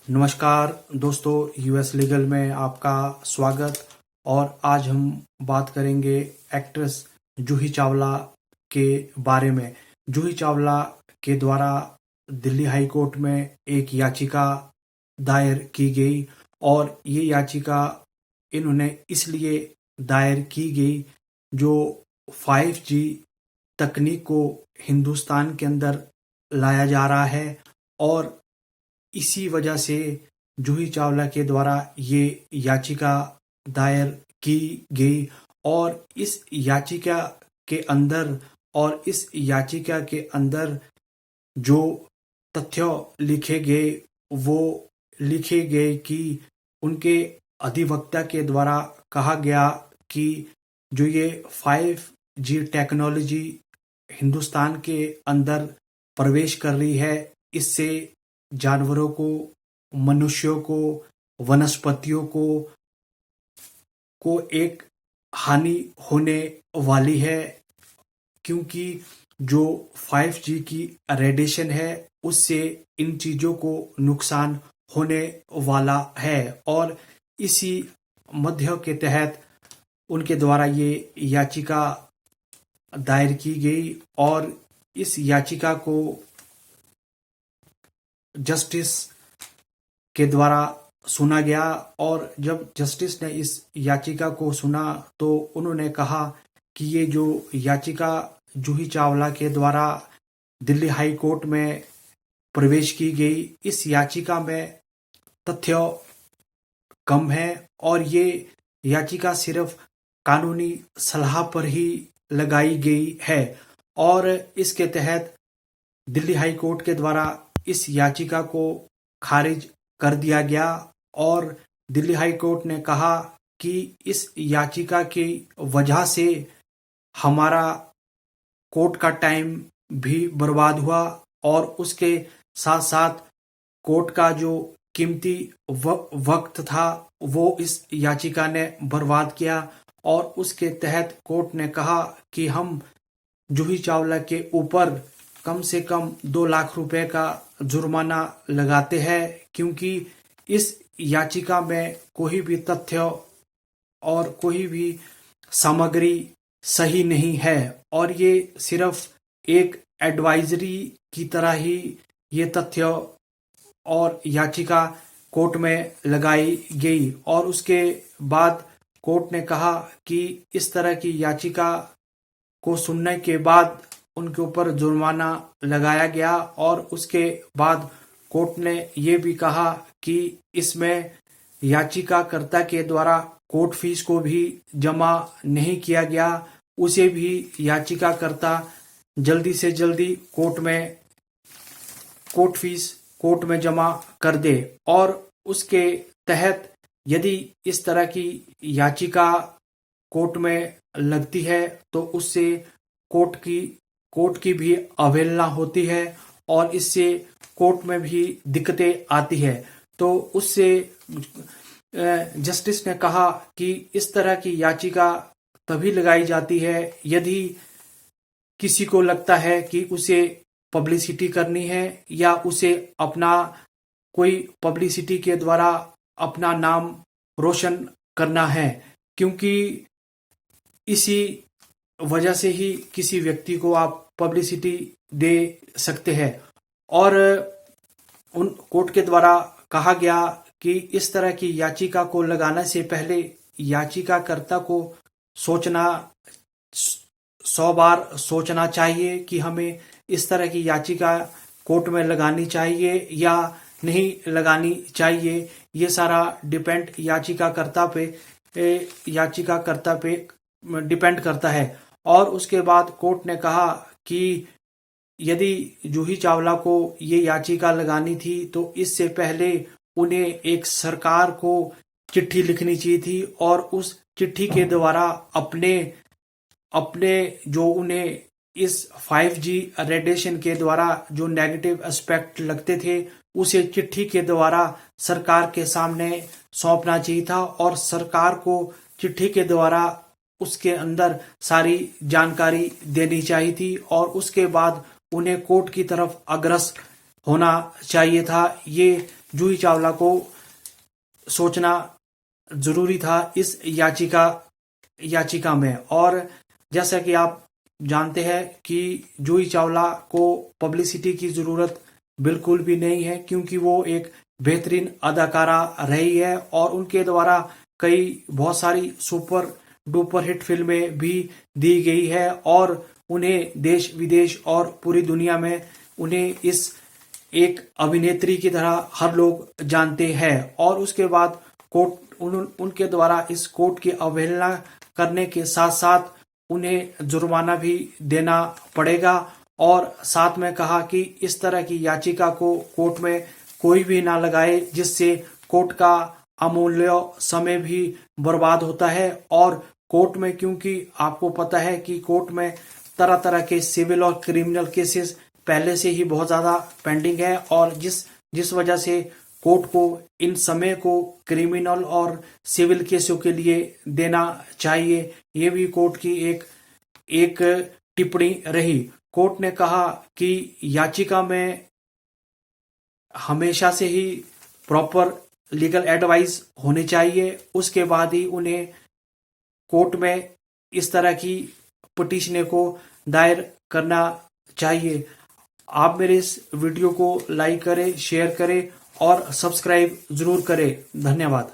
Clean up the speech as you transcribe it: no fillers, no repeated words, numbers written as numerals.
नमस्कार दोस्तों, US legal में आपका स्वागत। और आज हम बात करेंगे एक्ट्रेस जूही चावला के बारे में। जूही चावला के द्वारा दिल्ली हाई कोर्ट में एक याचिका दायर की गई और ये याचिका इन्होंने इसलिए दायर की गई जो 5G तकनीक को हिंदुस्तान के अंदर लाया जा रहा है और इसी वजह से जूही चावला के द्वारा ये याचिका दायर की गई। और इस याचिका के अंदर जो तथ्य लिखे गए वो लिखे गए कि उनके अधिवक्ता के द्वारा कहा गया कि जो ये 5G टेक्नोलॉजी हिंदुस्तान के अंदर प्रवेश कर रही है, इससे जानवरों को, मनुष्यों को, वनस्पतियों को एक हानि होने वाली है, क्योंकि जो 5G की रेडिएशन है उससे इन चीज़ों को नुकसान होने वाला है। और इसी मध्य के तहत उनके द्वारा ये याचिका दायर की गई और इस याचिका को जस्टिस के द्वारा सुना गया। और जब जस्टिस ने इस याचिका को सुना तो उन्होंने कहा कि ये जो याचिका जूही चावला के द्वारा दिल्ली हाई कोर्ट में प्रवेश की गई, इस याचिका में तथ्य कम है और ये याचिका सिर्फ कानूनी सलाह पर ही लगाई गई है। और इसके तहत दिल्ली हाई कोर्ट के द्वारा इस याचिका को खारिज कर दिया गया और दिल्ली हाई कोर्ट ने कहा कि इस याचिका की वजह से हमारा कोर्ट का टाइम भी बर्बाद हुआ और उसके साथ साथ कोर्ट का जो कीमती वक्त था वो इस याचिका ने बर्बाद किया। और उसके तहत कोर्ट ने कहा कि हम जूही चावला के ऊपर कम से कम 2 लाख रुपए का जुर्माना लगाते हैं, क्योंकि इस याचिका में कोई भी तथ्य और कोई भी सामग्री सही नहीं है और ये सिर्फ एक एडवाइजरी की तरह ही ये तथ्य और याचिका कोर्ट में लगाई गई। और उसके बाद कोर्ट ने कहा कि इस तरह की याचिका को सुनने के बाद उनके ऊपर जुर्माना लगाया गया और उसके बाद कोर्ट ने ये भी कहा कि इसमें याचिकाकर्ता के द्वारा कोर्ट फीस को भी जमा नहीं किया गया, उसे भी याचिकाकर्ता जल्दी से जल्दी कोर्ट फीस कोर्ट में जमा कर दे। और उसके तहत यदि इस तरह की याचिका कोर्ट में लगती है तो उससे कोर्ट की भी अवहेलना होती है और इससे कोर्ट में भी दिक्कतें आती है। तो उससे जस्टिस ने कहा कि इस तरह की याचिका तभी लगाई जाती है यदि किसी को लगता है कि उसे पब्लिसिटी करनी है या उसे अपना कोई पब्लिसिटी के द्वारा अपना नाम रोशन करना है, क्योंकि इसी वजह से ही किसी व्यक्ति को आप पब्लिसिटी दे सकते हैं। और उन कोर्ट के द्वारा कहा गया कि इस तरह की याचिका को लगाने से पहले याचिकाकर्ता को 100 बार सोचना चाहिए कि हमें इस तरह की याचिका कोर्ट में लगानी चाहिए या नहीं लगानी चाहिए। ये सारा डिपेंड याचिकाकर्ता पे डिपेंड करता है। और उसके बाद कोर्ट ने कहा कि यदि जूही चावला को ये याचिका लगानी थी तो इससे पहले उन्हें एक सरकार को चिट्ठी लिखनी चाहिए थी और उस चिट्ठी के द्वारा अपने जो उन्हें इस 5G रेडिएशन के द्वारा जो नेगेटिव एस्पेक्ट लगते थे उसे चिट्ठी के द्वारा सरकार के सामने सौंपना चाहिए था और सरकार को चिट्ठी के द्वारा उसके अंदर सारी जानकारी देनी चाहिए थी और उसके बाद उन्हें कोर्ट की तरफ अग्रसर होना चाहिए था। ये जूही चावला को सोचना जरूरी था इस याचिका में। और जैसा कि आप जानते हैं कि जूही चावला को पब्लिसिटी की जरूरत बिल्कुल भी नहीं है, क्योंकि वो एक बेहतरीन अदाकारा रही है और उनके द्वारा बहुत सारी सुपर डुपर हिट फिल्में भी दी गई है और उन्हें देश विदेश और पूरी दुनिया में उन्हें इस एक अभिनेत्री की तरह हर लोग जानते हैं। और उसके बाद उनके द्वारा इस कोर्ट की अवहेलना करने के साथ साथ उन्हें जुर्माना भी देना पड़ेगा। और साथ में कहा कि इस तरह की याचिका को कोर्ट में कोई भी ना लगाए, जिससे कोर्ट का अमूल्य समय भी बर्बाद होता है। और कोर्ट में, क्योंकि आपको पता है कि कोर्ट में तरह तरह के सिविल और क्रिमिनल केसेस पहले से ही बहुत ज्यादा पेंडिंग है, और जिस वजह से कोर्ट को इन समय को क्रिमिनल और सिविल केसों के लिए देना चाहिए। ये भी कोर्ट की एक टिप्पणी रही। कोर्ट ने कहा कि याचिका में हमेशा से ही प्रॉपर लीगल एडवाइस होनी चाहिए, उसके बाद ही उन्हें कोर्ट में इस तरह की पिटीशन को दायर करना चाहिए। आप मेरे इस वीडियो को लाइक करें, शेयर करें और सब्सक्राइब जरूर करें। धन्यवाद।